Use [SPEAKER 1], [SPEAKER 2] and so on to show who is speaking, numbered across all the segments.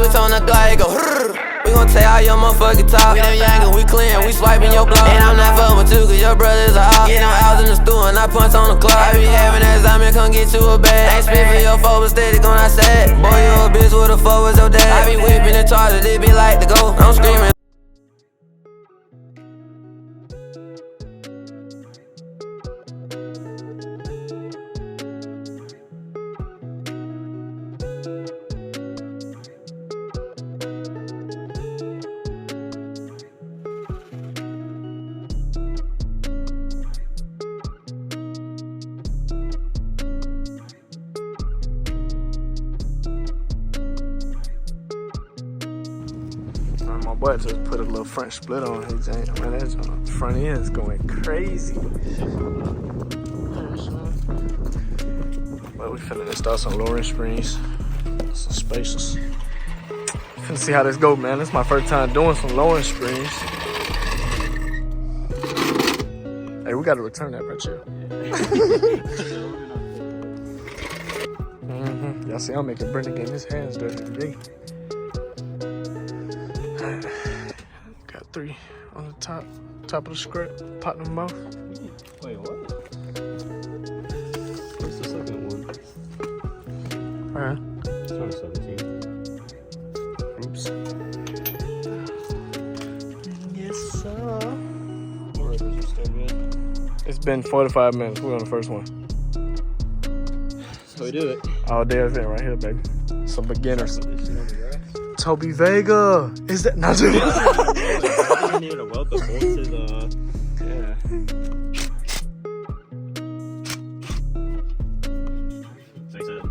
[SPEAKER 1] switch on the glide, go we gon' take all your motherfucking top. We them young and we clean, we swiping your block. And I'm not fucking with you cause your brother's a op. Get them hours in the stool and I punch on the clock. I be having that Zimmer, come get you a bag. Ain't spit for your foe, but steady gon' I said. Boy, you a bitch with a foe was your dad. I be whipping the charger, they be like to go. I'm screaming.
[SPEAKER 2] My boy just put a little front split on his man, that front end is going crazy. But we finna install some lowering springs, some spacers. Finna see how this go, man. This is my first time doing some lowering springs. Hey, we gotta return that right here. Y'all see, I'm making Brendan getting his hands dirty today. Got 3 on the top of the script. Pop them both.
[SPEAKER 3] Wait, what? Where's the second one?
[SPEAKER 2] Alright.
[SPEAKER 3] It's not 17.
[SPEAKER 2] Oops. Yes, sir.
[SPEAKER 3] Or is it still good?
[SPEAKER 2] It's been 45 minutes. We're on the first one.
[SPEAKER 3] So we do it.
[SPEAKER 2] Oh, there's it right here, baby. Some beginners. Toby Vega. Is that not
[SPEAKER 3] I need to weld the bolts to the. Yeah. Fix it.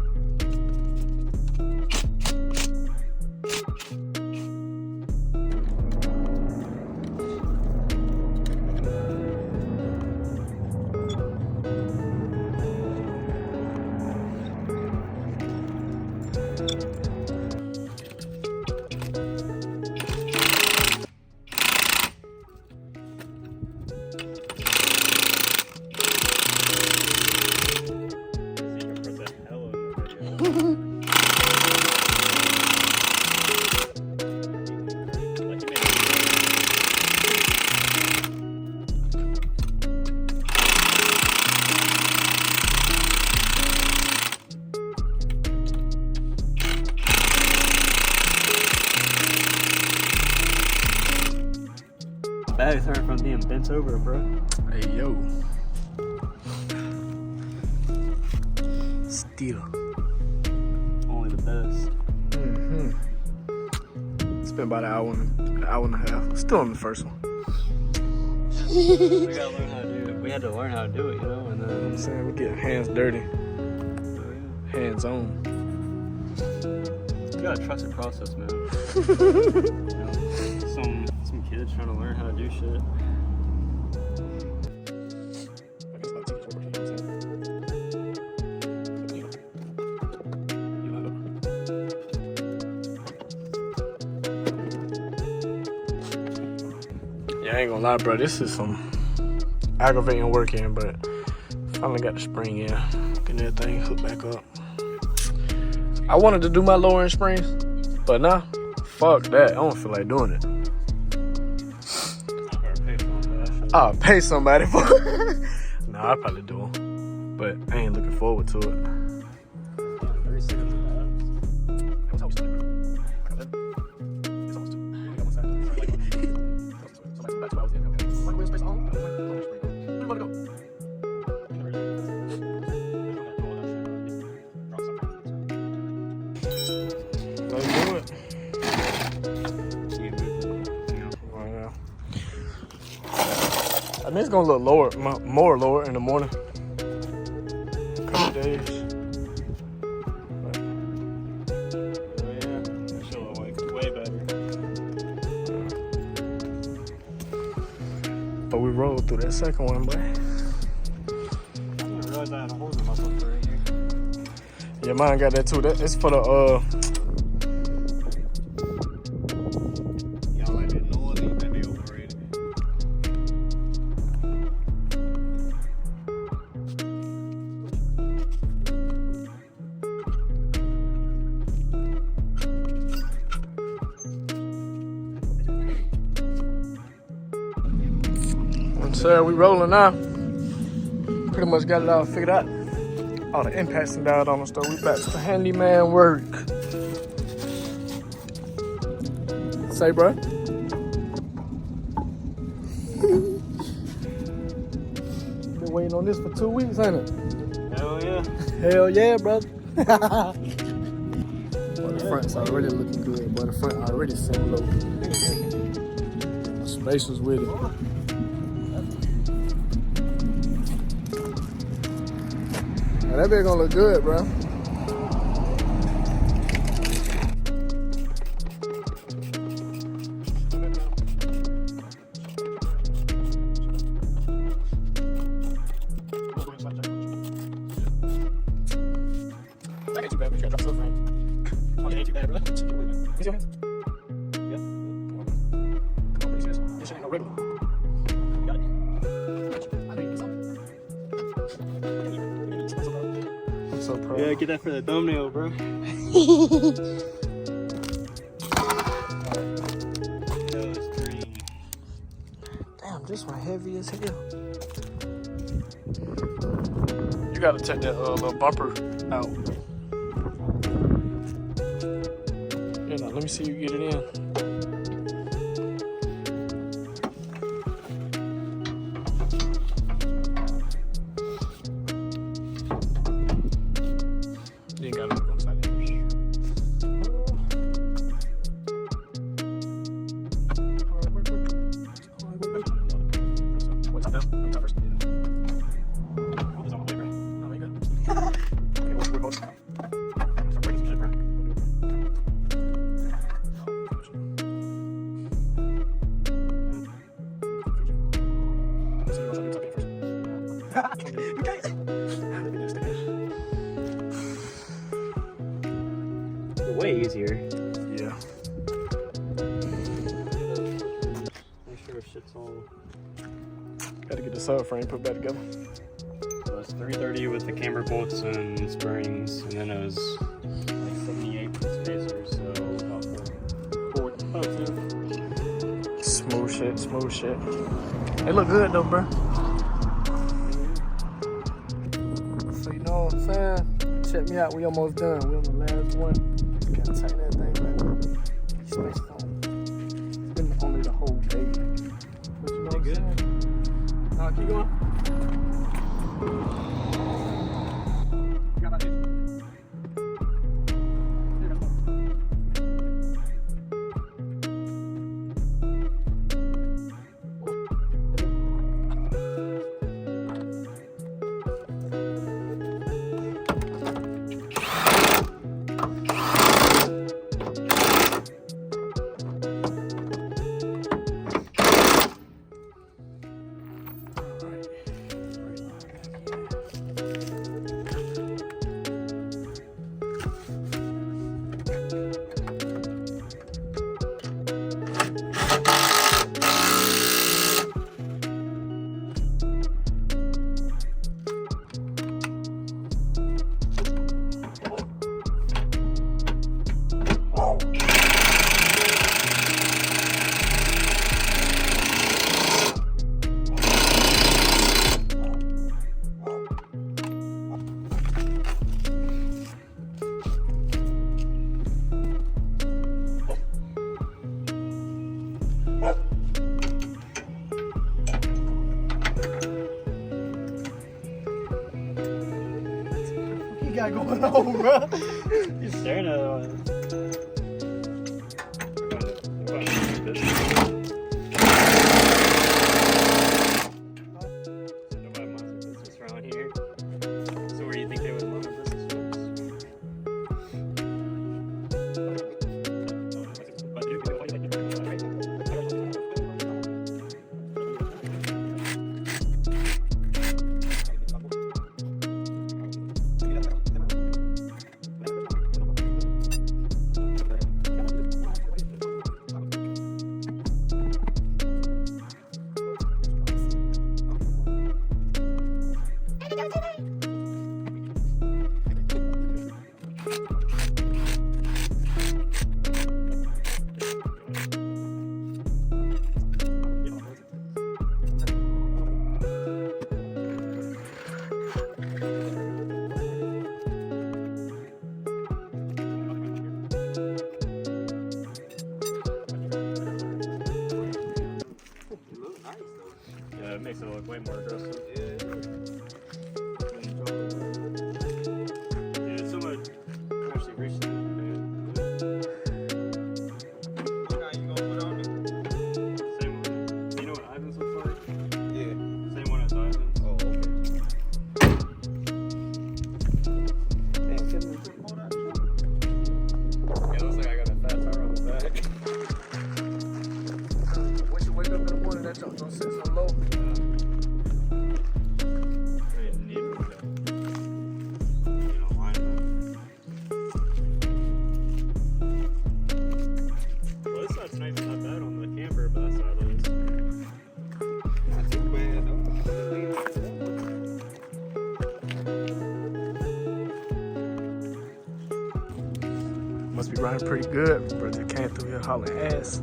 [SPEAKER 3] Bag turned from being bent over, bro.
[SPEAKER 2] Hey, yo. Steeda.
[SPEAKER 3] Only the best.
[SPEAKER 2] It's been about an hour and a half. Still on the first one.
[SPEAKER 3] We gotta learn how to do it. We had to learn how to do it, you know, and then.
[SPEAKER 2] I'm saying we get hands dirty, hands on.
[SPEAKER 3] You gotta trust the process, man. You know, some kids trying to learn how to do shit.
[SPEAKER 2] Yeah, I ain't gonna lie, bro. This is some aggravating work in, but finally got the spring in. Getting everything hooked back up. I wanted to do my lowering springs, but nah, fuck that. I don't feel like doing it. I'll pay somebody for it. Nah, I'll probably do them, but I ain't looking forward to it. I think it's gonna look lower, more lower in the morning. A couple days.
[SPEAKER 3] Oh yeah, that should look like way better.
[SPEAKER 2] But we rolled through that second one, boy.
[SPEAKER 3] I didn't realize I had a hole in my foot right here.
[SPEAKER 2] Yeah, mine got that too. That it's for the
[SPEAKER 3] Y'all might be knowing it, that be overrated.
[SPEAKER 2] So we rolling now. Pretty much got it all figured out. All the impacts and dialed on the store. We back to the handyman work. Say, bro. Been waiting on this for 2 weeks, ain't it?
[SPEAKER 3] Hell yeah.
[SPEAKER 2] Hell yeah, brother. Well, the front's already looking good, but the front already seemed low. The space was with it. Now that bit gonna look good, bro. That ain't too bad, but you gotta drop the frame. Oh, it ain't too bad, bro. Can you see your hands? Yeah. Come on, pretty serious. This shit ain't no regular. You got it. I know you can something. I'm so proud.
[SPEAKER 3] Yeah, get that for the thumbnail, bro.
[SPEAKER 2] Damn, this one heavy as hell. You gotta take that little bumper out. Yeah, now let me see you get it in. You ain't gotta look upside down. What's up now? Let me top first. It's on my way, bro. No, you good. Okay, we're both. Start breaking some shit, bro.
[SPEAKER 3] Way easier.
[SPEAKER 2] Yeah.
[SPEAKER 3] Make sure shit's all.
[SPEAKER 2] Gotta get the subframe put back together.
[SPEAKER 3] So it's 330 with the camber bolts and springs, and then it was like 78 for the spacers, so about 40. Oh, yeah.
[SPEAKER 2] Smooth shit, smooth shit. They look good though, bro. So you know what I'm saying? Check me out, we almost done. We on the last one. Gotta tighten that thing back up. Space on. Been only the whole day. But you know what I'm saying? Nah, keep going. You got my dish. Got going on, bro?
[SPEAKER 3] You're staring at it. Nobody wants a business around here. So where do you think they would want a business way more aggressive. Yeah, someone actually reached it.
[SPEAKER 4] How you gonna put on it?
[SPEAKER 3] Same one. You know what Ivan's looks like?
[SPEAKER 4] Yeah.
[SPEAKER 3] Same one as Ivan's.
[SPEAKER 4] Oh, okay. Damn, can we put more out?
[SPEAKER 3] Yeah, looks like I got a fat tire on the back.
[SPEAKER 2] Once you wake up in the morning, that junk don't sit so low.
[SPEAKER 3] Well, this side's not even that bad on the camper, but that side is.
[SPEAKER 4] Not too bad, though.
[SPEAKER 2] Must be running pretty good, bro. Just came through here hauling ass.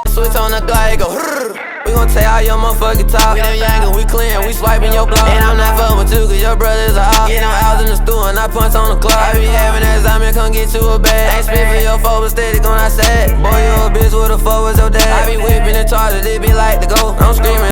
[SPEAKER 1] Switch on the glide, go we gon' take all your motherfucking top. We them young and we clean, we swiping your block. And I'm not fucking with you, cause your brother's a op. Get them out in the stool and I punch on the clock. I be having that Zimmer, come get you a bag. Ain't spit for your foe, but steady going outside. Boy, you a bitch, what the fuck was your dad? I be whipping the charger, they be like to go. I'm screaming.